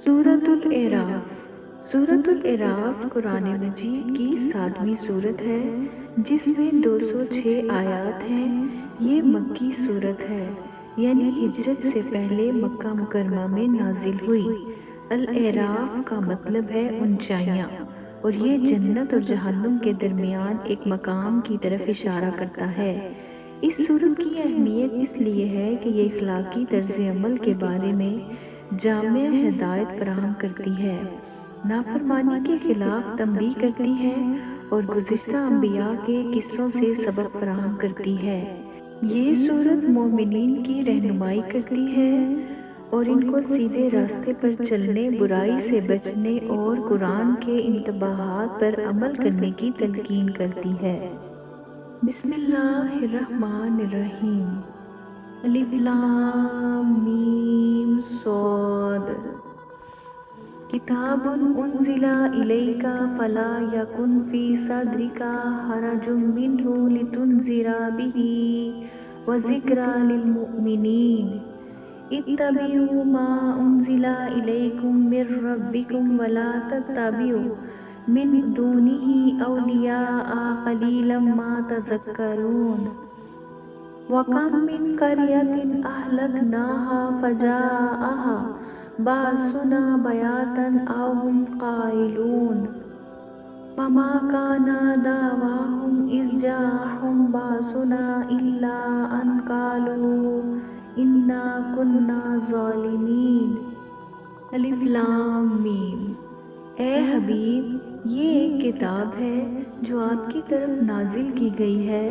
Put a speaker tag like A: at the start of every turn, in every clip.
A: سورۃ الاعراف۔ سورۃ الاعراف قرآن مجید کی 7ویں سورت ہے جس میں 206 آیات ہیں۔ یہ مکی سورت ہے، یعنی ہجرت سے پہلے مکہ مکرمہ میں نازل ہوئی۔ الاعراف کا مطلب ہے اونچائیاں، اور یہ جنت اور جہنم کے درمیان ایک مقام کی طرف اشارہ کرتا ہے۔ اس سورت کی اہمیت اس لیے ہے کہ یہ اخلاقی طرز عمل کے بارے میں جامع ہدایت فراہم کرتی ہے، نافرمانی کے خلاف تنبیہ کرتی ہے اور گزشتہ انبیاء کے قصوں سے سبق فراہم کرتی ہے۔ یہ سورت مومنین کی رہنمائی کرتی ہے اور ان کو سیدھے راستے پر چلنے، برائی سے بچنے اور قرآن کے انتباہات پر عمل کرنے کی تلقین کرتی ہے۔ بسم اللہ الرحمن الرحیم۔ الف لام میم صاد۔ کتاب انزل الیک فلا یکن فی صدرک حرج منہ لتنذر بہ وذکری للمؤمنین۔ اتبعوا ما انزل الیکم من ربکم ولا تتبعوا من دونہ اولیاء قلیلا ما تذکرون۔ وَكَمْ مِنْ قَرْيَةٍ أَهْلَكْنَاهَا فَجَاءَهَا بَأْسُنَا بَيَاتًا أَوْ هُمْ قَائِلُونَ فَمَا كَانَ دَعْوَاهُمْ إِذْ جَاءَهُمْ بَأْسُنَا إِلَّا أَنْ قَالُوا إِنَّا كُنَّا ظَالِمِينَ۔ الف لام میم۔ اے حبیب، یہ ایک کتاب ہے جو آپ کی طرف نازل کی گئی ہے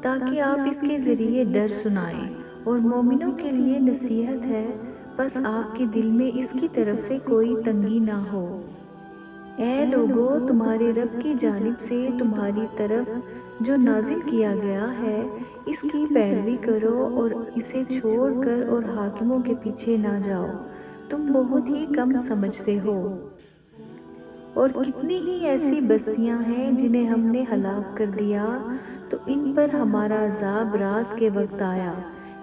A: تاکہ آپ اس کے ذریعے ڈر سنائیں اور مومنوں کے لیے نصیحت ہے، بس آپ کے دل میں اس کی طرف سے کوئی تنگی نہ ہو۔ اے لوگو، تمہارے رب کی جانب سے تمہاری طرف جو نازل کیا گیا ہے اس کی پیروی کرو اور اسے چھوڑ کر اور حاکموں کے پیچھے نہ جاؤ، تم بہت ہی کم سمجھتے ہو۔ اور کتنی ہی ایسی بستیاں ہیں جنہیں ہم نے ہلاک کر دیا تو ان پر ہمارا عذاب رات کے وقت آیا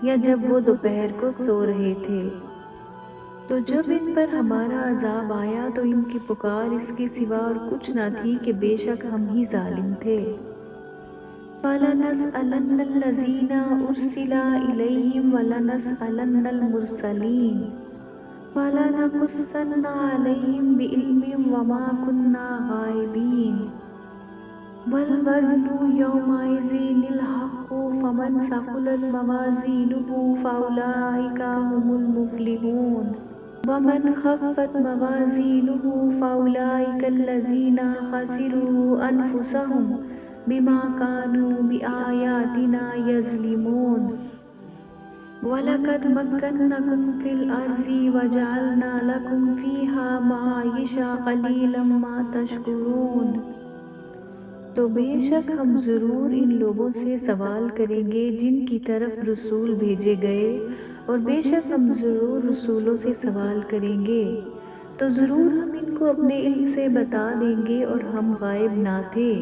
A: یا جب وہ دوپہر کو سو رہے تھے، تو جب ان پر ہمارا عذاب آیا تو ان کی پکار اس کے سوا اور کچھ نہ تھی کہ بے شک ہم ہی ظالم تھے۔ فَلَنَسْأَلَنَّ الَّذِينَ أُرْسِلَ إِلَيْهِمْ وَلَنَسْأَلَنَّ الْمُرْسَلِينَ فَلَنَقُصَّنَّ عَلَيْهِمْ بِعِلْمٍ وَمَا كُنَّا غَائِبِينَ۔ وَالْوَزْنُ يَوْمَئِذٍ الْحَقُّ فَمَنْ ثَقُلَتْ مَوَازِينُهُ فَأُولَئِكَ هُمُ الْمُفْلِحُونَ وَمَنْ خَفَّتْ مَوَازِينُهُ فَأُولَئِكَ الَّذِينَ خَسِرُوا أَنفُسَهُمْ بِمَا كَانُوا بِآيَاتِنَا يَظْلِمُونَ۔ وَلَقَدْ مَكَّنَّاكُمْ فِي الْأَرْضِ وَجَعَلْنَا لَكُمْ فِيهَا مَعَائِشَ قَلِيلًا مَا تَشْكُرُونَ۔ تو بے شک ہم ضرور ان لوگوں سے سوال کریں گے جن کی طرف رسول بھیجے گئے، اور بے شک ہم ضرور رسولوں سے سوال کریں گے، تو ضرور ہم ان کو اپنے علم سے بتا دیں گے اور ہم غائب نہ تھے۔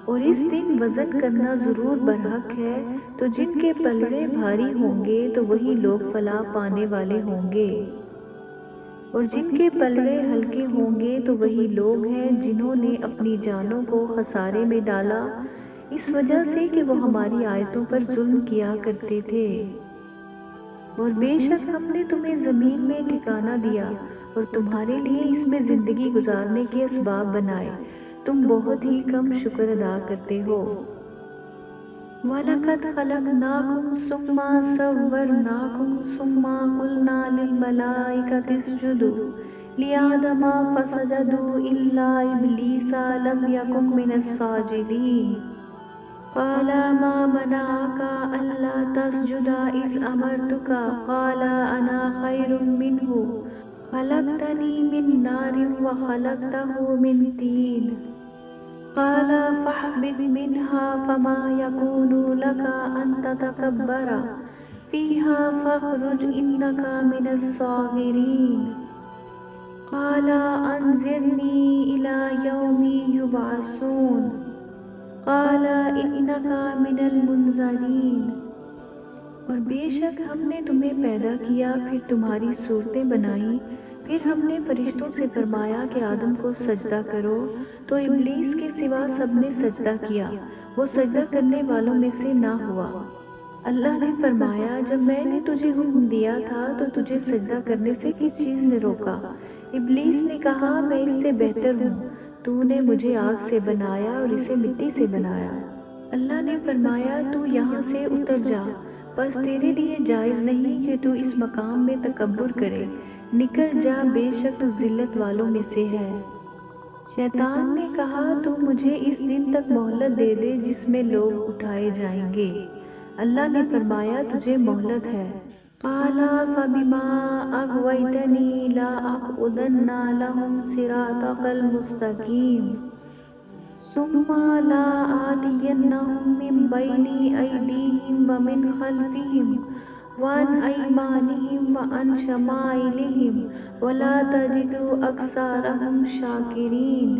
A: اور اس دن وزن کرنا ضرور برحق ہے، تو جن کے پلڑے بھاری ہوں گے تو وہی لوگ فلاح پانے والے ہوں گے، اور جن کے پلڑے ہلکے ہوں گے تو وہی لوگ ہیں جنہوں نے اپنی جانوں کو خسارے میں ڈالا اس وجہ سے کہ وہ ہماری آیتوں پر ظلم کیا کرتے تھے۔ اور بے شک ہم نے تمہیں زمین میں ٹھکانہ دیا اور تمہارے لیے اس میں زندگی گزارنے کے اسباب بنائے، تم بہت ہی کم شکر ادا کرتے ہو۔ وَلَقَدْ خَلَقْنَاكُمْ ثُمَّ صَوَّرْنَاكُمْ ثُمَّ قُلْنَا لِلْمَلَائِكَةِ اسْجُدُوا لِآدَمَ فَسَجَدُوا إِلَّا إِبْلِيسَ لَمْ يَكُنْ مِنَ السَّاجِدِينَ۔ قَالَ مَا مَنَعَكَ أَلَّا تَسْجُدَ إِذْ أَمَرْتُكَ قَالَ أَنَا خَيْرٌ مِّنْهُ خَلَقْتَنِي مِن نَّارٍ وَخَلَقْتَهُ مِن طِينٍ۔ قَالَ فَاهْبِطْ مِنْهَا فَمَا يَكُونُ لَكَ أَن تَتَكَبَّرَ فِيهَا فَاخْرُجْ إِنَّكَ مِنَ الصَّاغِرِينَ۔ قَالَ أَنظِرْنِي إِلَىٰ يَوْمِ يُبْعَثُونَ۔ قَالَ إِنَّكَ مِنَ الْمُنظَرِينَ۔ اور بے شک ہم نے تمہیں پیدا کیا، پھر تمہاری صورتیں بنائیں، پھر ہم نے فرشتوں سے فرمایا کہ آدم کو سجدہ کرو، تو ابلیس کے سوا سب نے سجدہ کیا، وہ سجدہ کرنے والوں میں سے نہ ہوا۔ اللہ نے فرمایا جب میں نے تجھے حکم دیا تھا تو تجھے سجدہ کرنے سے کس چیز نے روکا؟ ابلیس نے کہا میں اس سے بہتر ہوں، تو نے مجھے آگ سے بنایا اور اسے مٹی سے بنایا۔ اللہ نے فرمایا تو یہاں سے اتر جا، بس تیرے لیے جائز نہیں کہ تو اس مقام میں تکبر کرے، نکل جا، بے شک تو ذلت والوں میں سے ہے۔ شیطان نے کہا تو مجھے اس دن تک مہلت دے دے جس میں لوگ اٹھائے جائیں گے۔ اللہ نے فرمایا تجھے مہلت ہے۔ قال فبما اغويتني لأقعدن لهم صراطك المستقيم ثم لآتينهم من بين أيديهم ومن خلفهم وعن أيمانهم وعن شمائلهم ولا تجد أكثرهم شاكرين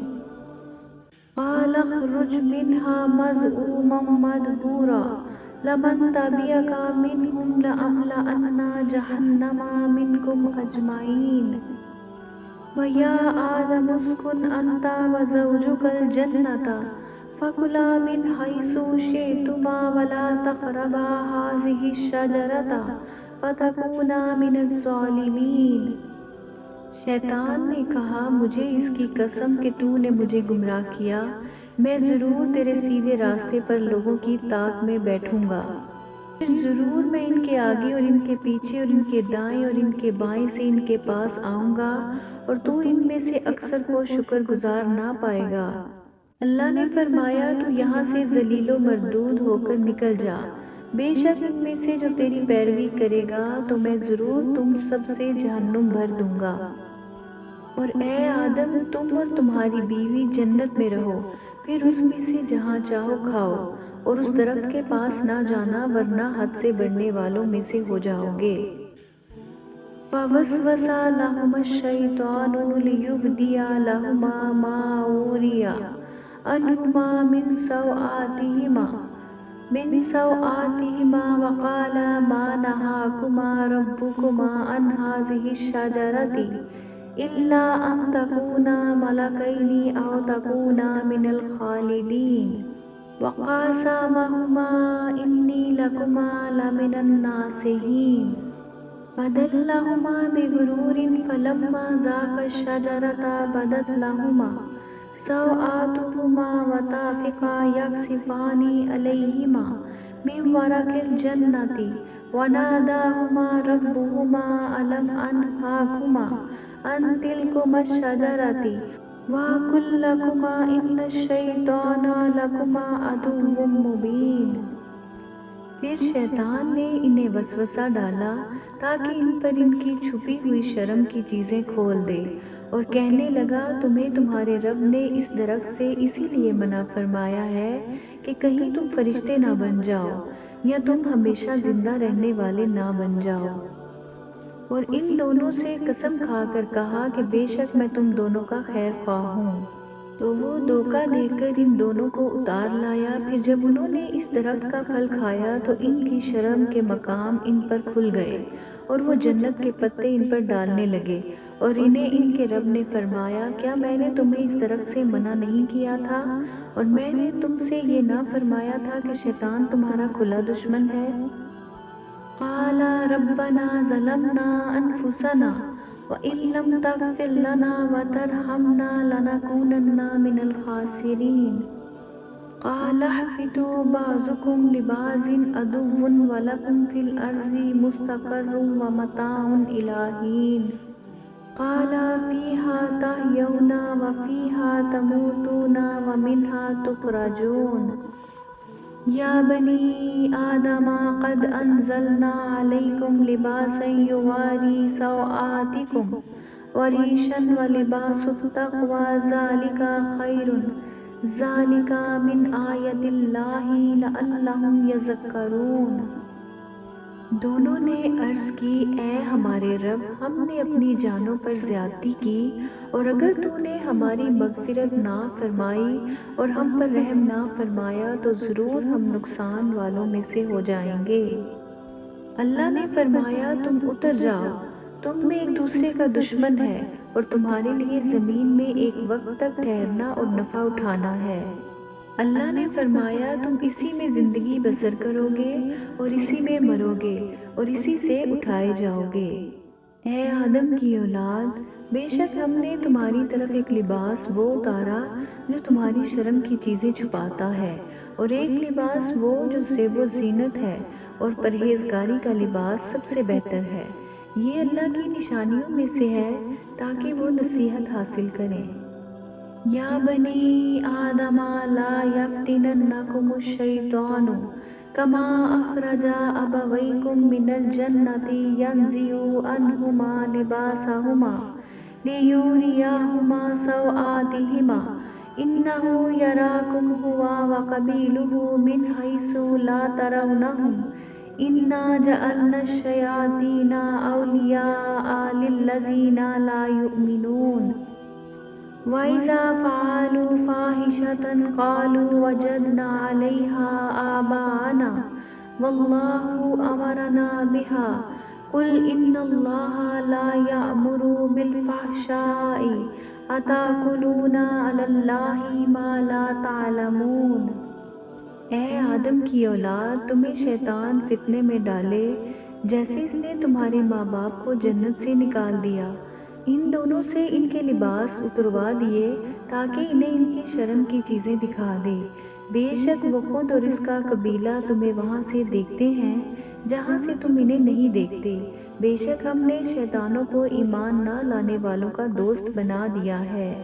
A: قال اخرج منها مذءوما مدحورا لمن تبعك منهم لأملأن جهنم منكم أجمعين ويا آدم اسكن أنت وزوجك الجنة فكلا من حيث شئتما ولا تقربا هذه الشجرة فتكونا من الظالمين۔ شیطان نے کہا مجھے اس کی قسم کہ تو نے مجھے گمراہ کیا، میں ضرور تیرے سیدھے راستے پر لوگوں کی طاق میں بیٹھوں گا، پھر ضرور میں ان کے آگے اور ان کے پیچھے اور ان کے دائیں اور ان کے بائیں سے ان کے پاس آؤں گا، اور تو ان میں سے اکثر کو شکر گزار نہ پائے گا۔ اللہ نے فرمایا تو یہاں سے ذلیل و مردود ہو کر نکل جا، بے شک ان میں سے جو تیری پیروی کرے گا تو میں ضرور تم سب سے جہنم بھر دوں گا۔ اور اے آدم تم اور تمہاری بیوی جنت میں رہو، پھر اس میں سے جہاں چاہو کھاؤ، اور اس درخت کے پاس نہ جانا ورنہ حد سے بڑھنے والوں میں سے ہو جاؤ گے۔ فوسوس لهما الشيطان ليبدي لهما ما وري عنهما من سوآتهما وقال ما نهاكما ربكما عن هذه الشجرة إلا أن تكونا ملكين أو تكونا من الخالدين وقاسمهما إني لكما لمن الناصحين فدلهما بغرور فلما ذاقا الشجرة بدت لهما سوآتهما وطفقا يخصفان عليهما من ورق الجنة وناداهما ربهما ألم أنهاكما عن تلكما الشجرة وأقل لكما إن الشيطان لكما عدو مبين۔ پھر شیطان نے انہیں وسوسہ ڈالا تاکہ ان پر ان کی چھپی ہوئی شرم کی چیزیں کھول دے، اور کہنے لگا تمہیں تمہارے رب نے اس درخت سے اسی لیے منع فرمایا ہے کہ کہیں تم فرشتے نہ بن جاؤ یا تم ہمیشہ زندہ رہنے والے نہ بن جاؤ۔ اور ان دونوں سے قسم کھا کر کہا کہ بے شک میں تم دونوں کا خیر خواہ ہوں۔ تو وہ دھوکہ دے کر ان دونوں کو اتار لایا، پھر جب انہوں نے اس درخت کا پھل کھایا تو ان کی شرم کے مقام ان پر کھل گئے، اور وہ جنت کے پتے ان پر ڈالنے لگے، اور انہیں ان کے رب نے فرمایا کیا میں نے تمہیں اس درخت سے منع نہیں کیا تھا، اور میں نے تم سے یہ نہ فرمایا تھا کہ شیطان تمہارا کھلا دشمن ہے؟ قال ربنا ظلمنا انفسنا وَإِن لَّمْ تَغْفِرْ لَنَا وَتَرْحَمْنَا لَنَكُونَنَّ مِنَ الْخَاسِرِينَ قَالَ اهْبِطُوا بَعْضُكُمْ لِبَعْضٍ عَدُوٌّ وَلَكُمْ فِي الْأَرْضِ مُسْتَقَرٌّ وَمَتَاعٌ إِلَىٰ حِينٍ قَالَ فِيهَا تَحْيَوْنَ وَفِيهَا تَمُوتُونَ وَمِنْهَا تُخْرَجُونَ یا بنی آدم قد انزلنا علیکم لباسا یواری سوآتکم وریشا ولباس التقوی ذالک خیر ذالک من آیت اللہ لعلہم یذکرون۔ دونوں نے عرض کی اے ہمارے رب ہم نے اپنی جانوں پر زیادتی کی، اور اگر تو نے ہماری مغفرت نہ فرمائی اور ہم پر رحم نہ فرمایا تو ضرور ہم نقصان والوں میں سے ہو جائیں گے۔ اللہ نے فرمایا تم اتر جاؤ، تم میں ایک دوسرے کا دشمن ہے اور تمہارے لیے زمین میں ایک وقت تک ٹھہرنا اور نفع اٹھانا ہے۔ اللہ نے فرمایا تم اسی میں زندگی بسر کرو گے اور اسی میں مرو گے اور اسی سے اٹھائے جاؤ گے۔ اے آدم کی اولاد، بے شک ہم نے تمہاری طرف ایک لباس وہ اتارا جو تمہاری شرم کی چیزیں چھپاتا ہے، اور ایک لباس وہ جو زیب و زینت ہے، اور پرہیزگاری کا لباس سب سے بہتر ہے۔ یہ اللہ کی نشانیوں میں سے ہے تاکہ وہ نصیحت حاصل کریں۔ یا بنی آدم لا یفتننکم الشیطان کما اخرج ابویکم من الجنۃ ینزع عنہما لباسہما لیریہما سوآتہما انہ یراکم هو وقبیلہ من حیث لا ترونہم انا جعلنا الشیاطین اولیاء للذین لا یؤمنون وَإِذَا فَعَلُوا فَاحِشَةً قَالُوا وَجَدْنَا عَلَيْهَا آبَاءَنَا وَاللَّهُ أَمَرَنَا بِهَا قُلْ إِنَّ اللَّهَ لَا يَأْمُرُ بِالْفَحْشَاءِ أَتَأْكُلُونَ عَلَى اللَّهِ مَا لَا تَعْلَمُونَ۔ اے آدم کی اولاد، تمہیں شیطان فتنے میں ڈالے جیسے اس نے تمہارے ماں باپ کو جنت سے نکال دیا۔ ان دونوں سے ان کے لباس اتروا دیے تاکہ انہیں ان کی شرم کی چیزیں دکھا دے۔ بے شک وہ خود اور اس کا قبیلہ تمہیں وہاں سے دیکھتے ہیں جہاں سے تم انہیں نہیں دیکھتے۔ بے شک ہم نے شیطانوں کو ایمان نہ لانے والوں کا دوست بنا دیا ہے۔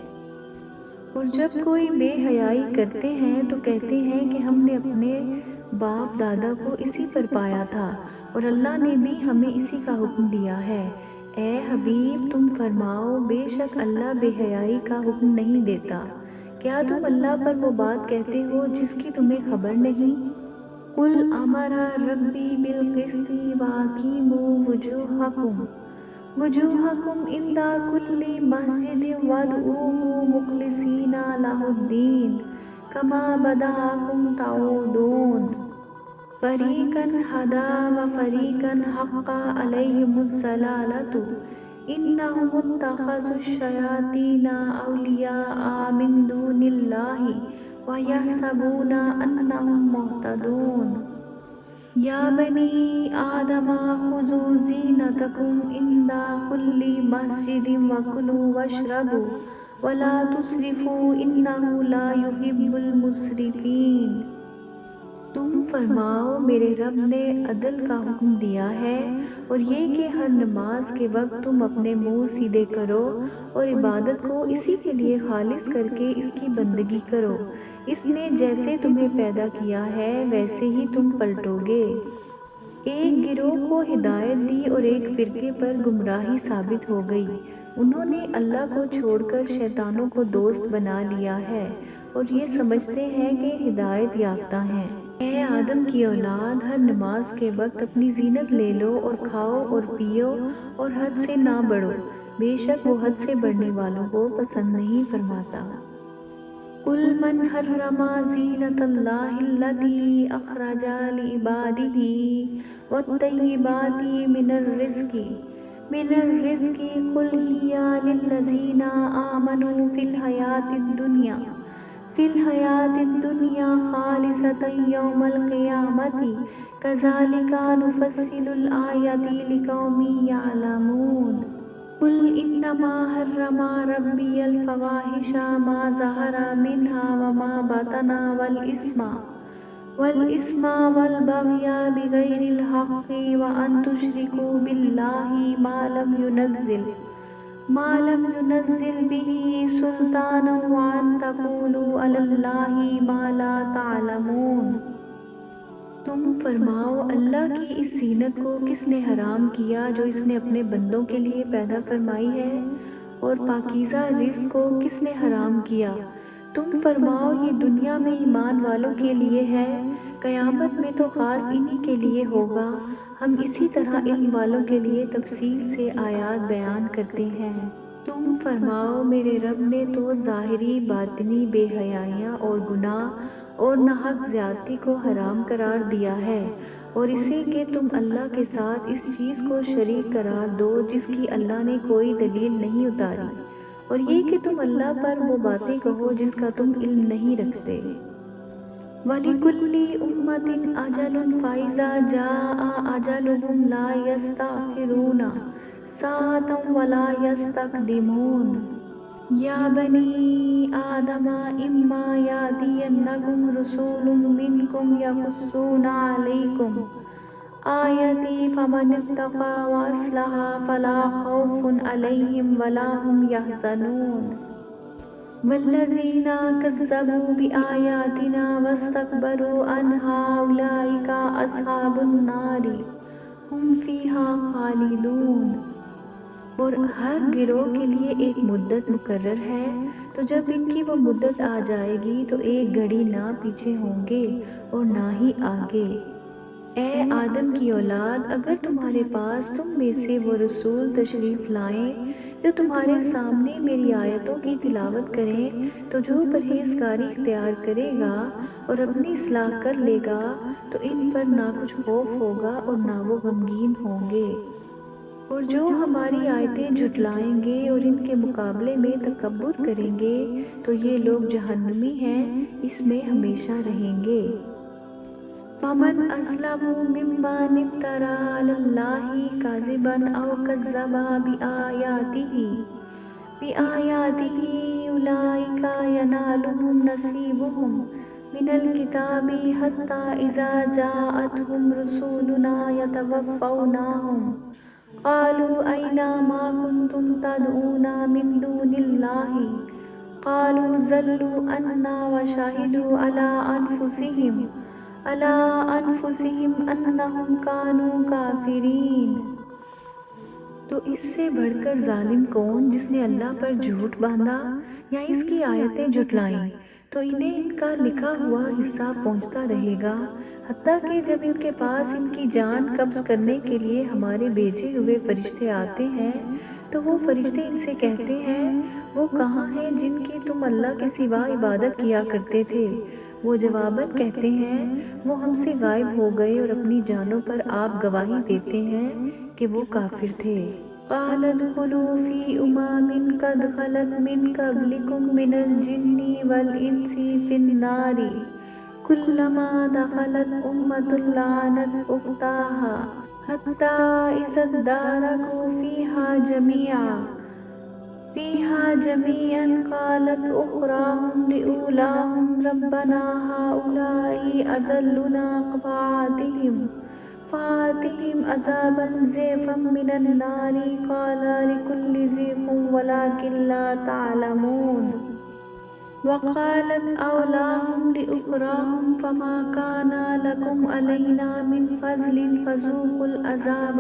A: اور جب کوئی بے حیائی کرتے ہیں تو کہتے ہیں کہ ہم نے اپنے باپ دادا کو اسی پر پایا تھا اور اللہ نے بھی ہمیں اسی کا حکم دیا ہے۔ اے حبیب تم فرماؤ، بے شک اللہ بے حیائی کا حکم نہیں دیتا۔ کیا تم اللہ پر وہ بات کہتے ہو جس کی تمہیں خبر نہیں؟ قُلْ أَمَرَ رَبِّي بِالْقِسْطِ وَأَقِیمُوا وُجُوهَکُمْ عِنْدَ كُلِّ مَسْجِدٍ وَادْعُوهُ مُخْلِصِینَ لَهُ الدِّینَ كَمَا بَدَأَکُمْ تَعُودُونَ فَرِیقًا هَدَىٰ وَفَرِیقًا حَقَّ عَلَیْہِمُ الضَّلَالَةُ إِنَّهُمُ اتَّخَذُوا الشَّیَاطِینَ أَوْلِیَاءَ مِن دُونِ اللَّهِ وَیَحْسَبُونَ أَنَّهُم مُّہْتَدُونَ۔ یا بنی آدم خُذُوا زِینَتَکُمْ عِنْدَ کُلِّ مَسْجِدٍ وَکُلُوا وَاشْرَبُوا وَلَا تُسْرِفُوا إِنَّهُ لَا يُحِبُّ الْمُسْرِفِینَ۔ تم فرماؤ، میرے رب نے عدل کا حکم دیا ہے اور یہ کہ ہر نماز کے وقت تم اپنے منہ سیدھے کرو اور عبادت کو اسی کے لیے خالص کر کے اس کی بندگی کرو۔ اس نے جیسے تمہیں پیدا کیا ہے ویسے ہی تم پلٹو گے۔ ایک گروہ کو ہدایت دی اور ایک فرقے پر گمراہی ثابت ہو گئی۔ انہوں نے اللہ کو چھوڑ کر شیطانوں کو دوست بنا لیا ہے اور یہ سمجھتے ہیں کہ ہدایت یافتہ ہیں۔ اے آدم کی اولاد، ہر نماز کے وقت اپنی زینت لے لو اور کھاؤ اور پیو اور حد سے نہ بڑھو، بے شک وہ حد سے بڑھنے والوں کو پسند نہیں فرماتا۔ قُلْ مَنْ حَرَّمَ زِینَةَ اللَّهِ الَّتِی أَخْرَجَ لِعِبَادِهِ وَالطَّیِّبَاتِ مِنَ الرِّزْقِ قُلْ هِیَ لِلَّذِینَ آمَنُوا فِی الْحَیَاةِ الدُّنْیَا خَالِصَةً یَوْمَ الْقِیَامَةِ کَذَلِکَ نُفَصِّلُ الْآیَاتِ لِقَوْمٍ یَعْلَمُونَ۔ قُلْ إِنَّمَا حَرَّمَ رَبِّیَ الْفَوَاحِشَ مَا ظَهَرَ مِنْهَا وَمَا بَطَنَ وَالْإِثْمَ وَالْبَغْيَ بِغَیْرِ الْحَقِّ وَأَن تُشْرِکُوا بِاللَّهِ مَا لَمْ يُنَزِّلْ بِهِ سُلْطَانًا وَأَن تَقُولُوا عَلَى اللَّهِ مَا لَا تَعْلَمُونَ۔ تم فرماؤ، اللہ کی اس زینت کو کس نے حرام کیا جو اس نے اپنے بندوں کے لیے پیدا فرمائی ہے، اور پاکیزہ رزق کو کس نے حرام کیا؟ تم فرماؤ، یہ دنیا میں ایمان والوں کے لیے ہے، قیامت میں تو خاص انہی کے لیے ہوگا۔ ہم اسی طرح علم والوں کے لیے تفصیل سے آیات بیان کرتے ہیں۔ تم فرماؤ، میرے رب نے تو ظاہری باطنی بے حیائیاں اور گناہ اور ناحق زیادتی کو حرام قرار دیا ہے، اور اسے کہ تم اللہ کے ساتھ اس چیز کو شریک قرار دو جس کی اللہ نے کوئی دلیل نہیں اتاری، اور یہ کہ تم اللہ پر وہ باتیں کہو جس کا تم علم نہیں رکھتے۔ وَلِكُلِّ أُمَّةٍ أَجَلٌ فَإِذَا جَاءَ أَجَلُهُمْ لَا يَسْتَأْخِرُونَ سَاعَةً وَلَا يَسْتَقْدِمُونَ يَا بَنِي آدَمَ إِمَّا يَأْتِيَنَّكُمْ رُسُلٌ مِّنكُمْ يَقُصُّونَ عَلَيْكُمْ آيَاتِي فَمَنِ اتَّقَىٰ وَأَصْلَحَ فَلَا خَوْفٌ عَلَيْهِمْ وَلَا هُمْ يَحْزَنُونَ وَالَّذِينَ كَذَّبُوا بِآيَاتِنَا وَاسْتَكْبَرُوا عَنْهَا أُولَٰئِكَ أَصْحَابُ النَّارِ هُمْ فِيهَا خَالِدُونَ۔ اور ہر گروہ کے لیے ایک مدت مقرر ہے، تو جب ان کی وہ مدت آ جائے گی تو ایک گھڑی نہ پیچھے ہوں گے اور نہ ہی آگے۔ اے آدم کی اولاد، اگر تمہارے پاس تم میں سے وہ رسول تشریف لائیں جو تمہارے سامنے میری آیتوں کی تلاوت کریں، تو جو پرہیزگاری اختیار کرے گا اور اپنی اصلاح کر لے گا تو ان پر نہ کچھ خوف ہوگا اور نہ وہ غمگین ہوں گے، اور جو ہماری آیتیں جھٹلائیں گے اور ان کے مقابلے میں تکبر کریں گے تو یہ لوگ جہنمی ہیں، اس میں ہمیشہ رہیں گے۔ فَمَنْ أَظْلَمُ مِمَّنِ افْتَرَىٰ عَلَى اللَّهِ كَذِبًا أَوْ كَذَّبَ بِآيَاتِهِ أُولَٰئِكَ يَنَالُهُمْ نَصِيبُهُم مِّنَ الْكِتَابِ حَتَّىٰ إِذَا جَاءَتْهُمْ رُسُلُنَا يَتَوَفَّوْنَهُمْ قَالُوا أَيْنَ مَا كُنتُمْ تَدْعُونَ مِن دُونِ اللَّهِ قَالُوا ضَلُّوا عَنَّا وَشَهِدُوا عَلَىٰ أَنفُسِهِمْ أَنَّهُمْ كَانُوا كَافِرِينَ۔ تو اس سے بڑھ کر ظالم کون جس نے اللہ پر جھوٹ باندھا یا اس کی آیتیں جھٹلائیں، تو انہیں ان کا لکھا ہوا حصہ پہنچتا رہے گا، حتیٰ کہ جب ان کے پاس ان کی جان قبض کرنے کے لیے ہمارے بھیجے ہوئے فرشتے آتے ہیں تو وہ فرشتے ان سے کہتے ہیں، وہ کہاں ہیں جن کی تم اللہ کے سوا عبادت کیا کرتے تھے؟ وہ جواباً کہتے ہیں، وہ ہم سے غائب ہو گئے، اور اپنی جانوں پر آپ گواہی دیتے ہیں کہ وہ کافر تھے۔ قَالَ ادْخُلُوا فِي أُمَمٍ قَدْ خَلَتْ مِن قَبْلِكُم مِّنَ الْجِنِّ وَالْإِنسِ فِي النَّارِ كُلَّمَا دَخَلَتْ أُمَّةٌ لَّعَنَتْ أُخْتَهَا حَتَّىٰ إِذَا ادَّارَكُوا فِيهَا جَمِيعًا قَالَتْ أُخْرَاهُمْ لِأُولَاهُمْ رَبَّنَا هَٰؤُلَاءِ أَضَلُّونَا فَآتِهِمْ عَذَابًا ضِعْفًا مِّنَ النَّارِ قَالَ لِكُلٍّ ضِعْفٌ وَلَٰكِن لَّا تَعْلَمُونَ وَقَالَتْ أُولَاهُمْ لِأُخْرَاهُمْ فَمَا كَانَ لَكُمْ عَلَيْنَا مِن فَضْلٍ فَذُوقُوا الْعَذَابَ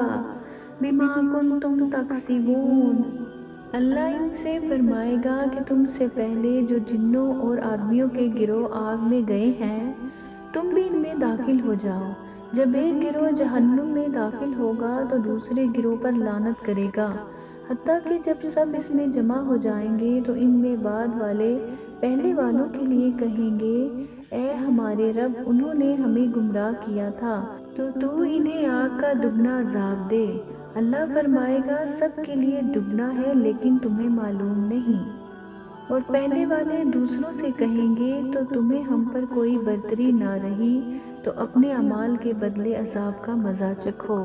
A: بِمَا كُنتُمْ تَكْسِبُونَ۔ اللہ ان سے فرمائے گا کہ تم سے پہلے جو جنوں اور آدمیوں کے گروہ آگ میں گئے ہیں تم بھی ان میں داخل ہو جاؤ۔ جب ایک گروہ جہنم میں داخل ہوگا تو دوسرے گروہ پر لعنت کرے گا، حتیٰ کہ جب سب اس میں جمع ہو جائیں گے تو ان میں بعد والے پہلے والوں کے لیے کہیں گے، اے ہمارے رب، انہوں نے ہمیں گمراہ کیا تھا، تو انہیں آگ کا دگنا عذاب دے۔ اللہ فرمائے گا، سب کے لیے دگنا ہے لیکن تمہیں معلوم نہیں۔ اور پہلے والے دوسروں سے کہیں گے، تو تمہیں ہم پر کوئی برتری نہ رہی، تو اپنے اعمال کے بدلے عذاب کا مزہ چکھو۔